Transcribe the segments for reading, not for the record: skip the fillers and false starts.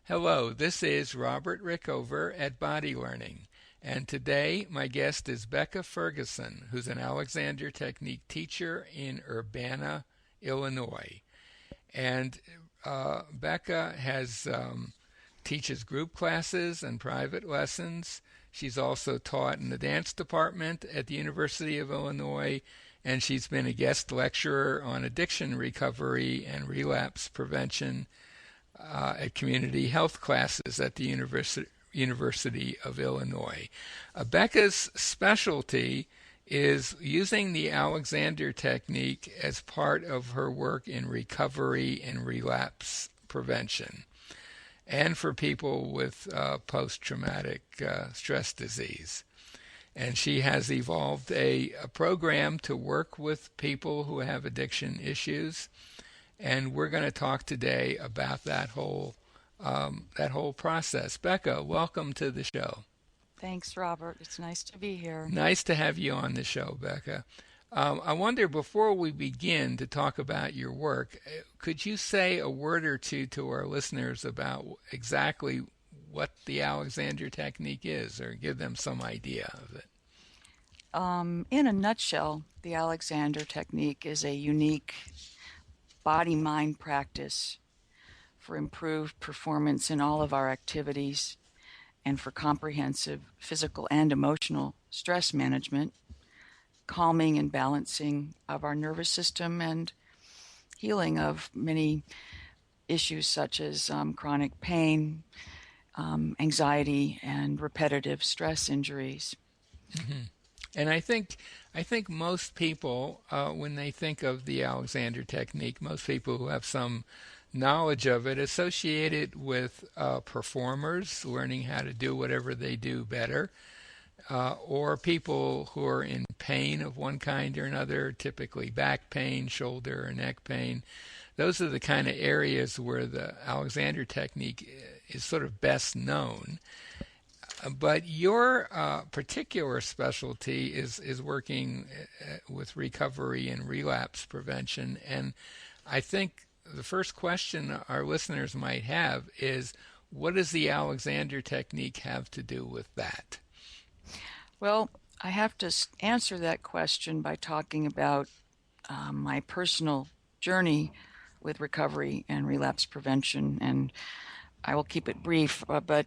Hello, this is Robert Rickover at Body Learning, and today my guest is Becca Ferguson, who's an Alexander Technique teacher in Urbana, Illinois. And Becca has teaches group classes and private lessons. She's also taught in the dance department at the University of Illinois, and she's been a guest lecturer on addiction recovery and relapse prevention at community health classes at the University of Illinois. Becca's specialty is using the Alexander technique as part of her work in recovery and relapse prevention, and for people with post-traumatic stress disease. And she has evolved a program to work with people who have addiction issues, and we're going to talk today about that whole process. Becca, welcome to the show. Thanks, Robert. It's nice to be here. Nice to have you on the show, Becca. I wonder, before we begin to talk about your work, could you say a word or two to our listeners about exactly what the Alexander technique is, or give them some idea of it? In a nutshell, the Alexander technique is a unique body-mind practice for improved performance in all of our activities and for comprehensive physical and emotional stress management, calming and balancing of our nervous system, and healing of many issues such as chronic pain, anxiety, and repetitive stress injuries. Mm-hmm. And I think most people, when they think of the Alexander technique, most people who have some knowledge of it associate it with performers learning how to do whatever they do better, or people who are in pain of one kind or another, typically back pain, shoulder or neck pain. Those are the kind of areas where the Alexander technique is sort of best known. But your particular specialty is working with recovery and relapse prevention. And I think the first question our listeners might have is, what does the Alexander technique have to do with that? Well, I have to answer that question by talking about my personal journey with recovery and relapse prevention. And I will keep it brief, but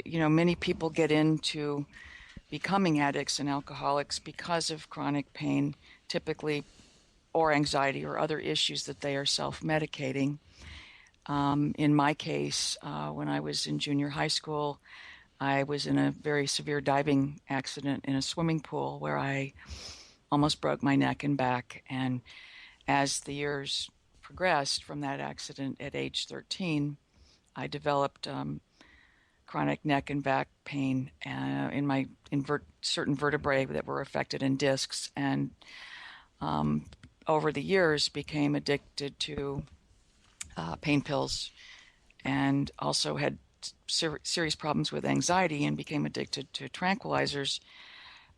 many people get into becoming addicts and alcoholics because of chronic pain, typically, or anxiety or other issues that they are self-medicating. In my case, when I was in junior high school, I was in a very severe diving accident in a swimming pool where I almost broke my neck and back. And as the years progressed from that accident at age 13, I developed chronic neck and back pain in certain vertebrae that were affected in discs, and over the years became addicted to pain pills, and also had serious problems with anxiety and became addicted to tranquilizers.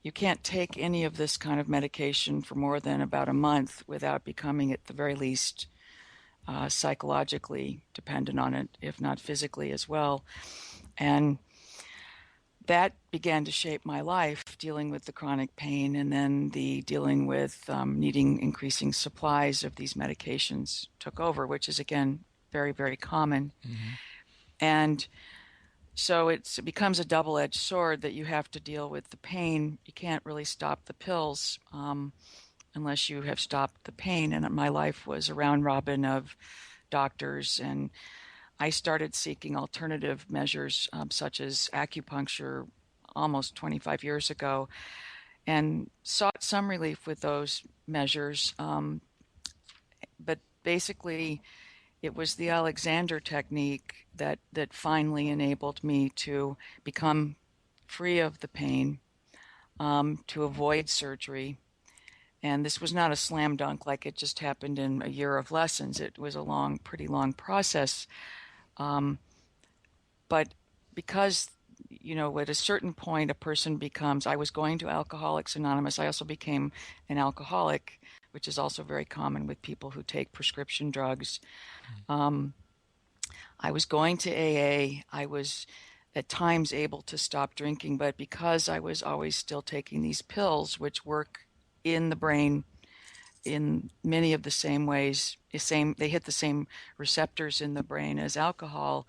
You can't take any of this kind of medication for more than about a month without becoming, at the very least, psychologically dependent on it, if not physically as well. And that began to shape my life, dealing with the chronic pain, and then the dealing with needing increasing supplies of these medications took over, which is, again, very, very common. Mm-hmm. And so it becomes a double-edged sword that you have to deal with the pain. You can't really stop the pills unless you have stopped the pain. And my life was a round robin of doctors, and I started seeking alternative measures such as acupuncture almost 25 years ago, and sought some relief with those measures. But basically, it was the Alexander technique that finally enabled me to become free of the pain, to avoid surgery. And this was not a slam dunk, like it just happened in a year of lessons. It was a pretty long process. But because, at a certain point, a person becomes, I was going to Alcoholics Anonymous. I also became an alcoholic, which is also very common with people who take prescription drugs. I I was going to AA. I was at times able to stop drinking, but because I was always still taking these pills, which work in the brain in many of the same ways, they hit the same receptors in the brain as alcohol,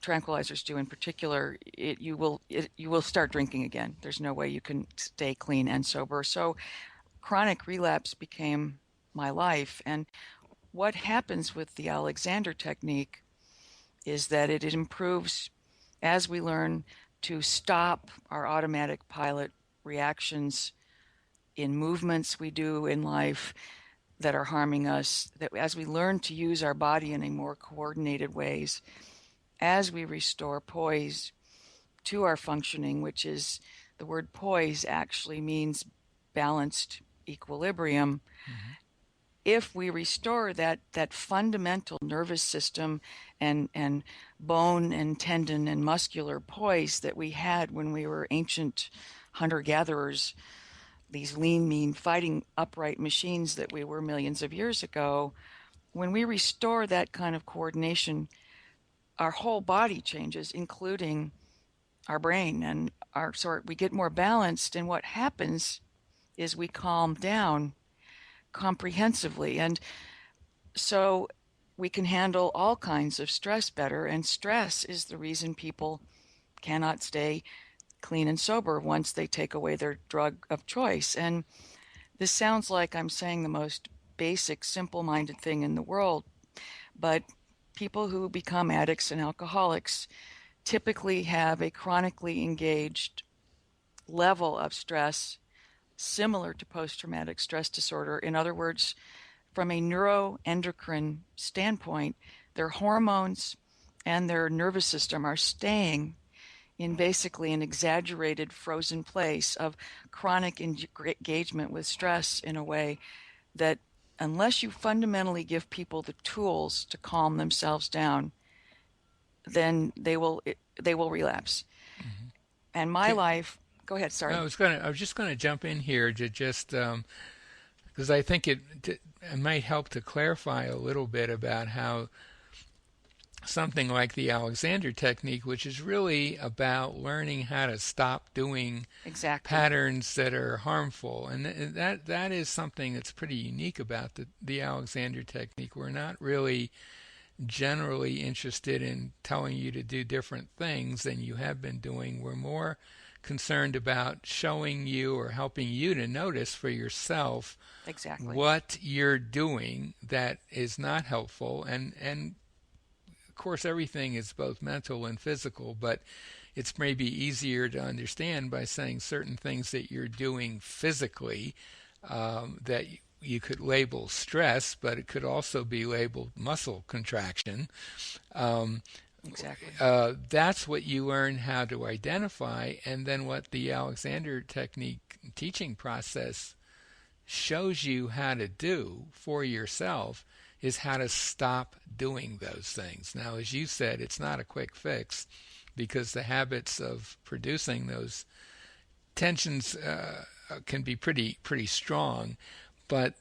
tranquilizers do in particular, you will start drinking again. There's no way you can stay clean and sober. So chronic relapse became my life. And what happens with the Alexander technique is that it improves as we learn to stop our automatic pilot reactions in movements we do in life that are harming us, that as we learn to use our body in a more coordinated ways, as we restore poise to our functioning, which is the word poise actually means balanced equilibrium. Mm-hmm. If we restore that fundamental nervous system and bone and tendon and muscular poise that we had when we were ancient hunter-gatherers, these lean, mean, fighting upright machines that we were millions of years ago, when we restore that kind of coordination, our whole body changes, including our brain, and we get more balanced. And what happens is we calm down comprehensively, and so we can handle all kinds of stress better. And stress is the reason people cannot stay clean and sober once they take away their drug of choice. And this sounds like I'm saying the most basic, simple-minded thing in the world, but people who become addicts and alcoholics typically have a chronically engaged level of stress similar to post-traumatic stress disorder. In other words, from a neuroendocrine standpoint, their hormones and their nervous system are staying in basically an exaggerated frozen place of chronic engagement with stress in a way that unless you fundamentally give people the tools to calm themselves down, then they will relapse. Mm-hmm. And my life, go ahead, sorry. I was just going to jump in here to just because I think it might help to clarify a little bit about how something like the Alexander technique, which is really about learning how to stop doing patterns that are harmful. And that is something that's pretty unique about the Alexander technique. We're not really generally interested in telling you to do different things than you have been doing. We're more concerned about showing you or helping you to notice for yourself what you're doing that is not helpful. And of course, everything is both mental and physical, but it's maybe easier to understand by saying certain things that you're doing physically that you could label stress, but it could also be labeled muscle contraction. That's what you learn how to identify, and then what the Alexander technique teaching process shows you how to do for yourself is how to stop doing those things. Now, as you said, it's not a quick fix because the habits of producing those tensions can be pretty strong. But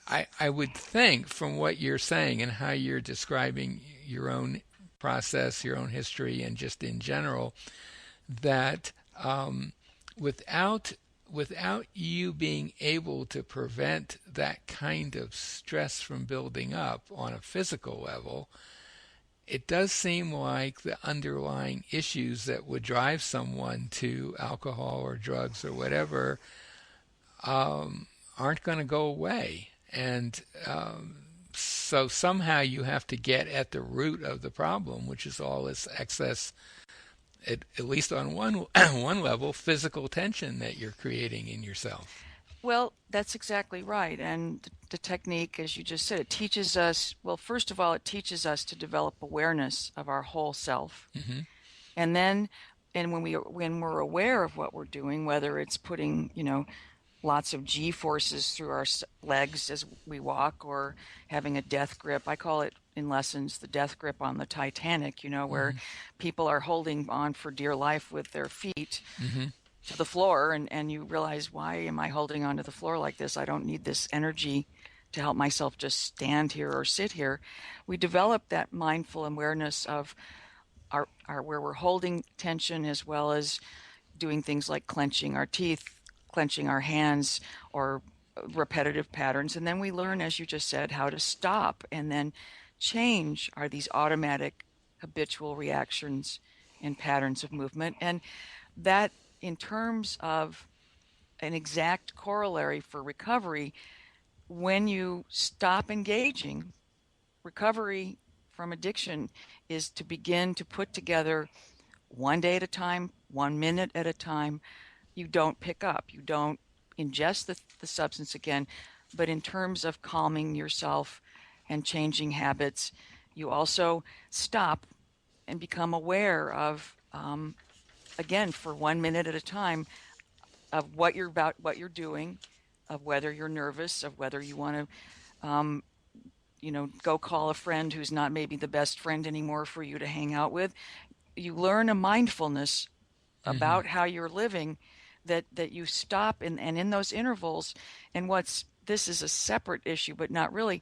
I would think from what you're saying and how you're describing your own process, your own history, and just in general, that without you being able to prevent that kind of stress from building up on a physical level, it does seem like the underlying issues that would drive someone to alcohol or drugs or whatever aren't going to go away. And so somehow you have to get at the root of the problem, which is all this excess, at least on one level, physical tension that you're creating in yourself. Well, that's exactly right. And the technique, as you just said, it teaches us, well, first of all, it teaches us to develop awareness of our whole self. Mm-hmm. And then, when we're aware of what we're doing, whether it's putting, lots of G forces through our legs as we walk, or having a death grip. I call it in lessons the death grip on the Titanic, where people are holding on for dear life with their feet to the floor, and you realize, why am I holding on to the floor like this? I don't need this energy to help myself just stand here or sit here, we develop that mindful awareness of our where we're holding tension, as well as doing things like clenching our teeth, clenching our hands, or repetitive patterns. And then we learn, as you just said, how to stop and then change are these automatic habitual reactions and patterns of movement. And that, in terms of an exact corollary for recovery, when you stop engaging, recovery from addiction is to begin to put together one day at a time, 1 minute at a time. You don't pick up, you don't ingest the substance again, but in terms of calming yourself and changing habits, you also stop and become aware of, again, for 1 minute at a time, of what you're doing, of whether you're nervous, of whether you want to, go call a friend who's not maybe the best friend anymore for you to hang out with. You learn a mindfulness about how you're living, that you stop, and in those intervals, and this is a separate issue, but not really,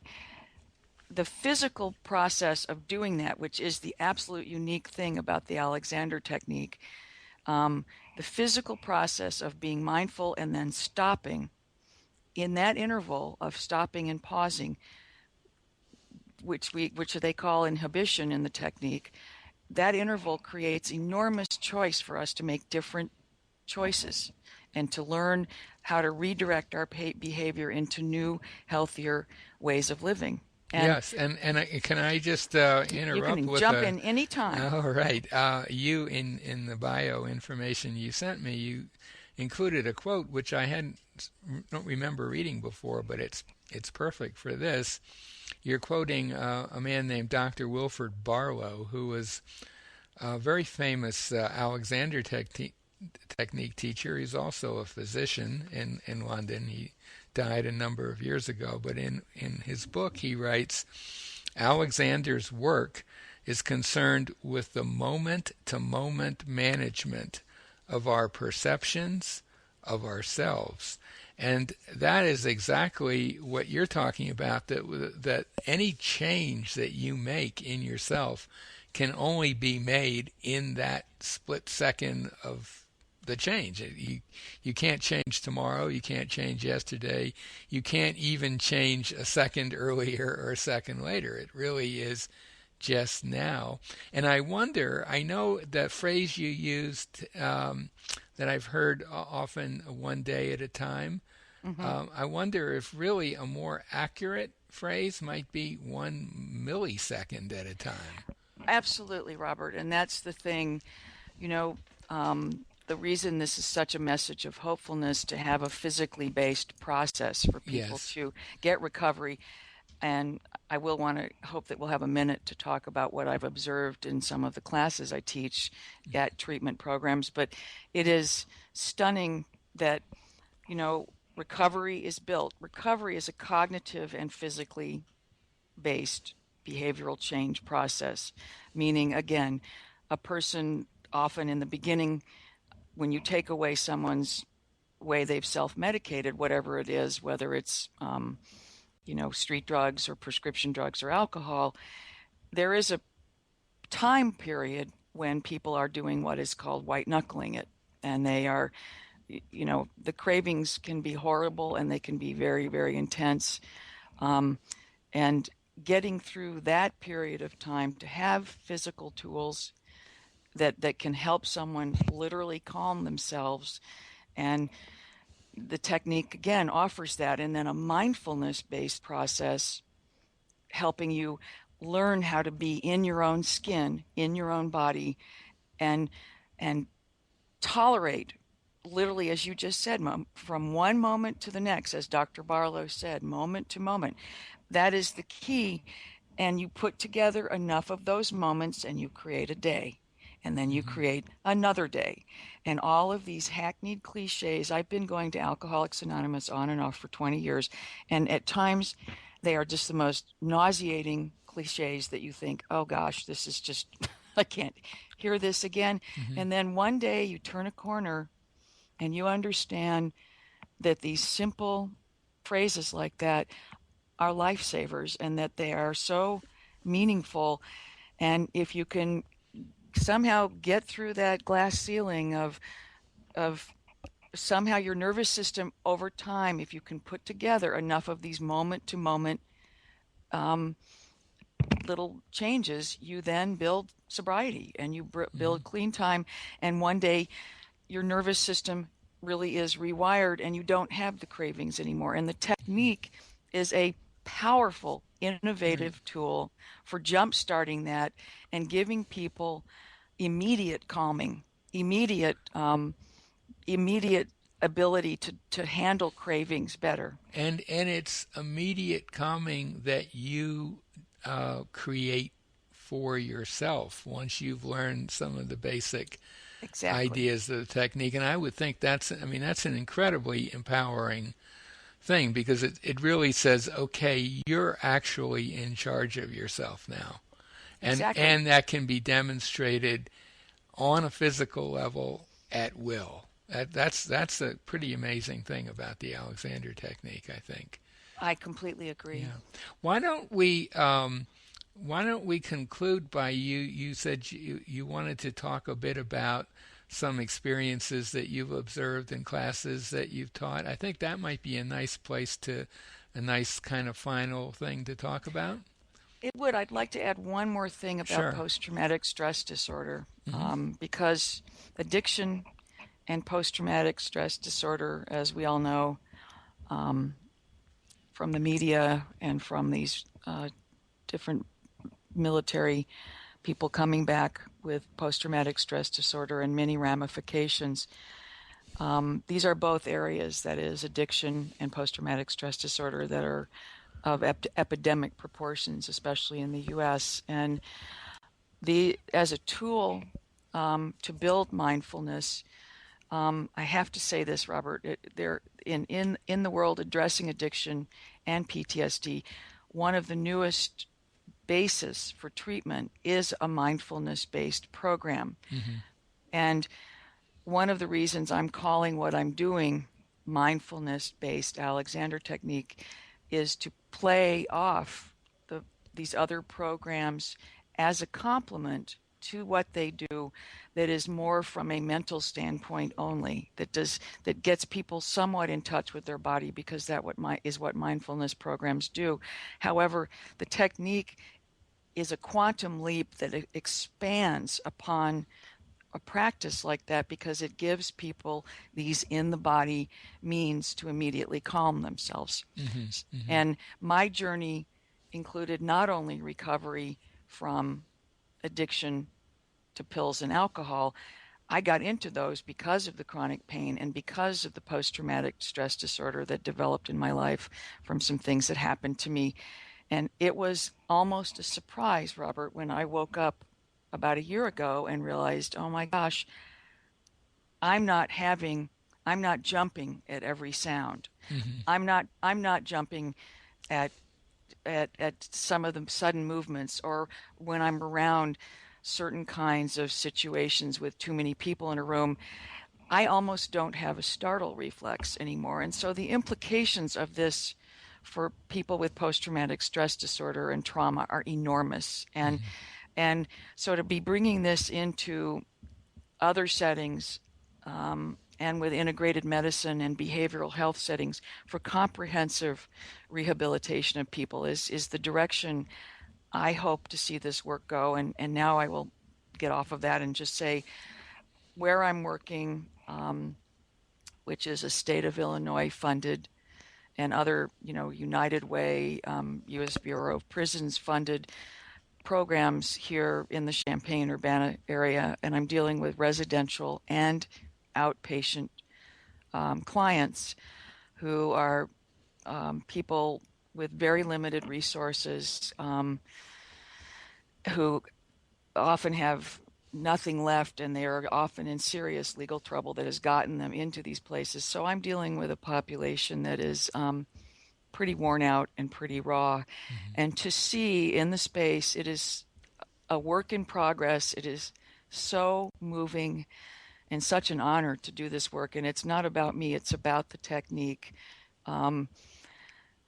the physical process of doing that, which is the absolute unique thing about the Alexander technique, the physical process of being mindful and then stopping, in that interval of stopping and pausing, which they call inhibition in the technique, that interval creates enormous choice for us to make different choices and to learn how to redirect our behavior into new, healthier ways of living. And yes, and can I just interrupt you can with jump in any time. All right. You, in the bio information you sent me, you included a quote which don't remember reading before, but it's perfect for this. You're quoting a man named Dr. Wilfred Barlow, who was a very famous Alexander technique teacher. He's also a physician in London. He died a number of years ago, but in his book he writes, Alexander's work is concerned with the moment-to-moment management of our perceptions of ourselves. And that is exactly what you're talking about, that any change that you make in yourself can only be made in that split second of the change. You can't change tomorrow, you can't change yesterday, you can't even change a second earlier or a second later. It really is just now. And I wonder, I know that phrase you used that I've heard often, 1 day at a time. I wonder if really a more accurate phrase might be 1 millisecond at a time. Absolutely, Robert. And that's the thing, the reason this is such a message of hopefulness, to have a physically based process for people to get recovery. And I will want to hope that we'll have a minute to talk about what I've observed in some of the classes I teach at treatment programs. But it is stunning that, recovery is built. Recovery is a cognitive and physically based behavioral change process, meaning, again, a person often in the beginning, when you take away someone's way they've self-medicated, whatever it is, whether it's, street drugs or prescription drugs or alcohol, there is a time period when people are doing what is called white knuckling it. And they are, the cravings can be horrible and they can be very, very intense. And getting through that period of time to have physical tools that can help someone literally calm themselves. And the technique, again, offers that. And then a mindfulness-based process helping you learn how to be in your own skin, in your own body, and tolerate, literally, as you just said, from one moment to the next, as Dr. Barlow said, moment to moment. That is the key. And you put together enough of those moments and you create a day. And then you create another day. And all of these hackneyed cliches, I've been going to Alcoholics Anonymous on and off for 20 years. And at times they are just the most nauseating cliches that you think, oh gosh, this is just, I can't hear this again. And then one day you turn a corner and you understand that these simple phrases like that are lifesavers and that they are so meaningful. And if you can somehow get through that glass ceiling of somehow your nervous system over time, if you can put together enough of these moment to moment little changes, you then build sobriety and you build clean time. And one day your nervous system really is rewired and you don't have the cravings anymore. And the technique is a powerful, Right. innovative tool for jump starting that and giving people immediate calming, immediate ability to handle cravings better. And it's immediate calming that you create for yourself once you've learned some of the basic Exactly. ideas of the technique. And I would think that's an incredibly empowering thing because it really says, okay, you're actually in charge of yourself now. Exactly. And that can be demonstrated on a physical level at will. That's a pretty amazing thing about the Alexander technique, I think. I completely agree. Yeah. Why don't we why don't we conclude by you said you wanted to talk a bit about some experiences that you've observed in classes that you've taught. I think that might be a nice place to a nice kind of final thing to talk about. It would. I'd like to add one more thing about Sure. post-traumatic stress disorder, Hmm. because addiction and post-traumatic stress disorder, as we all know from the media and from these different military people coming back with post-traumatic stress disorder and many ramifications. These are both areas, that is, addiction and post-traumatic stress disorder, that are of epidemic proportions, especially in the U.S. And as a tool to build mindfulness, I have to say this, Robert. There in the world addressing addiction and PTSD, one of the newest basis for treatment is a mindfulness-based program. Hmm. And one of the reasons I'm calling what I'm doing mindfulness-based Alexander technique is to play off these other programs as a complement to what they do, that is more from a mental standpoint only, that gets people somewhat in touch with their body, because is what mindfulness programs do. However, the technique is a quantum leap that expands upon a practice like that, because it gives people these in the body means to immediately calm themselves. Hmm. Hmm. And my journey included not only recovery from addiction to pills and alcohol. I got into those because of the chronic pain and because of the post traumatic stress disorder that developed in my life from some things that happened to me. And it was almost a surprise, Robert, when I woke up about a year ago and realized, oh my gosh, I'm not having, I'm not jumping at every sound. Hmm. I'm not jumping at at some of the sudden movements, or when I'm around certain kinds of situations with too many people in a room. I almost don't have a startle reflex anymore. And so the implications of this for people with post-traumatic stress disorder and trauma are enormous. And so to be bringing this into other settings, and with integrated medicine and behavioral health settings for comprehensive rehabilitation of people is the direction I hope to see this work go. And now I will get off of that and just say where I'm working, which is a state of Illinois funded, and other, United Way, U.S. Bureau of Prisons funded programs here in the Champaign-Urbana area. And I'm dealing with residential and outpatient clients who are people with very limited resources, who often have nothing left, and they are often in serious legal trouble that has gotten them into these places. So I'm dealing with a population that is pretty worn out and pretty raw. Hmm. And to see in the space, it is a work in progress. It is so moving and such an honor to do this work. And it's not about me, it's about the technique. Um,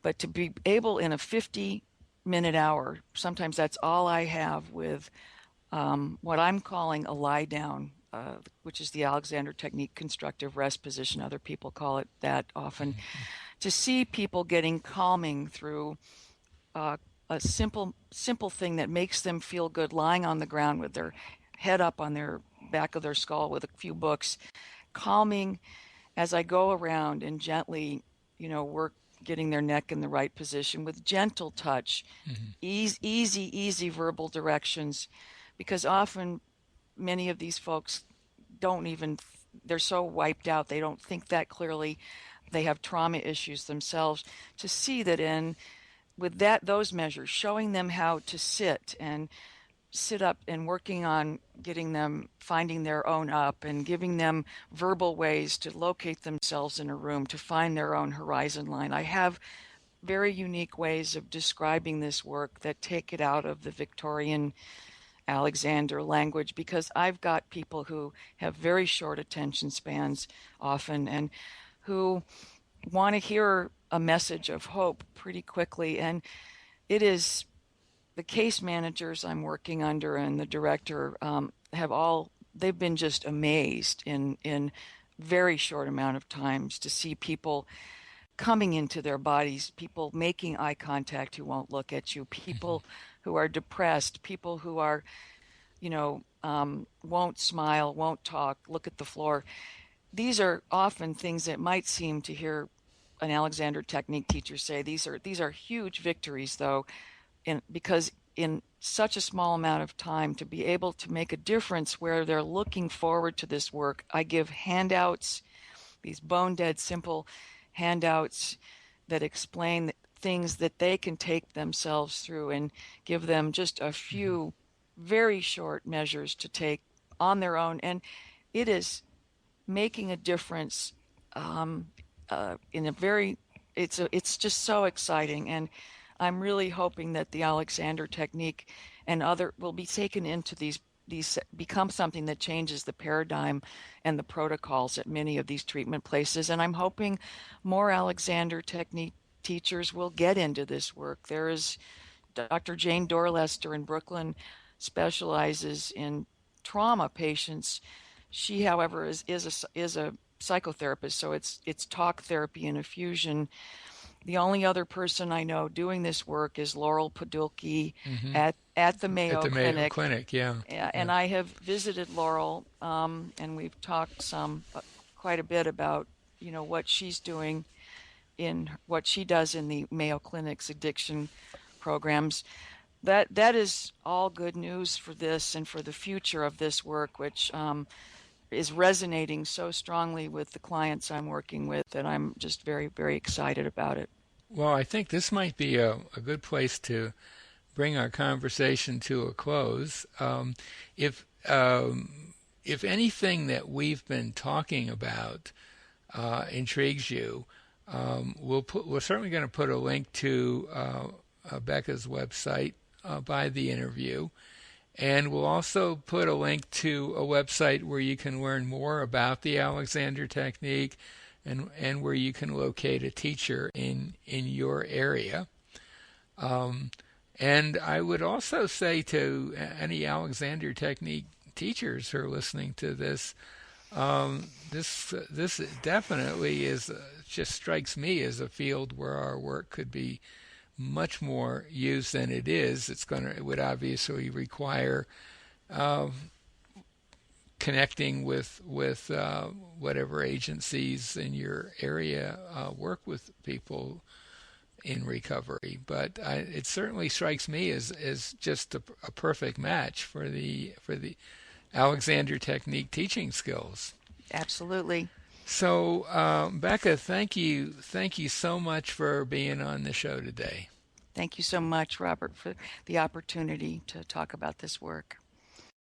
But to be able in a 50-minute hour, sometimes that's all I have with what I'm calling a lie down, which is the Alexander Technique constructive rest position. Other people call it that often. To see people getting calming through a simple thing that makes them feel good, lying on the ground with their head up on their back of their skull with a few books, calming as I go around and gently, work getting their neck in the right position with gentle touch, easy verbal directions, because often many of these folks don't even, they're so wiped out, they don't think that clearly. They have trauma issues themselves. To see that with those measures, showing them how to sit up and working on getting them finding their own up and giving them verbal ways to locate themselves in a room, to find their own horizon line. I have very unique ways of describing this work that take it out of the Victorian Alexander language, because I've got people who have very short attention spans often and who want to hear a message of hope pretty quickly. And it is the case managers I'm working under and the director they've been just amazed in very short amount of times to see people coming into their bodies, people making eye contact who won't look at you, people who are depressed, people who are, won't smile, won't talk, look at the floor. These are often things that might seem to hear an Alexander Technique teacher say. These are huge victories, though, because in such a small amount of time to be able to make a difference where they're looking forward to this work. I give handouts, these bone dead simple handouts that explain things that they can take themselves through and give them just a few very short measures to take on their own. And it is making a difference it's just so exciting. And I'm really hoping that the Alexander Technique and other will be taken into these become something that changes the paradigm and the protocols at many of these treatment places. And I'm hoping more Alexander Technique teachers will get into this work. There is Dr. Jane Dorlester in Brooklyn specializes in trauma patients. She, however, is a psychotherapist, so it's talk therapy and infusion. The only other person I know doing this work is Laurel Podolsky at the Mayo Clinic. Yeah. And I have visited Laurel, and we've talked quite a bit about what she's doing in what she does in the Mayo Clinic's addiction programs. That is all good news for this and for the future of this work, which is resonating so strongly with the clients I'm working with that I'm just very, very excited about it. Well, I think this might be a good place to bring our conversation to a close. If anything that we've been talking about intrigues you, we're certainly going to put a link to Becca's website by the interview. And we'll also put a link to a website where you can learn more about the Alexander Technique and where you can locate a teacher in your area. And I would also say to any Alexander Technique teachers who are listening to this, this definitely just strikes me as a field where our work could be much more used than it is. It would obviously require connecting with whatever agencies in your area work with people in recovery. But it certainly strikes me as just a perfect match for the Alexander Technique teaching skills. Absolutely. So, Becca, thank you so much for being on the show today. Thank you so much, Robert, for the opportunity to talk about this work.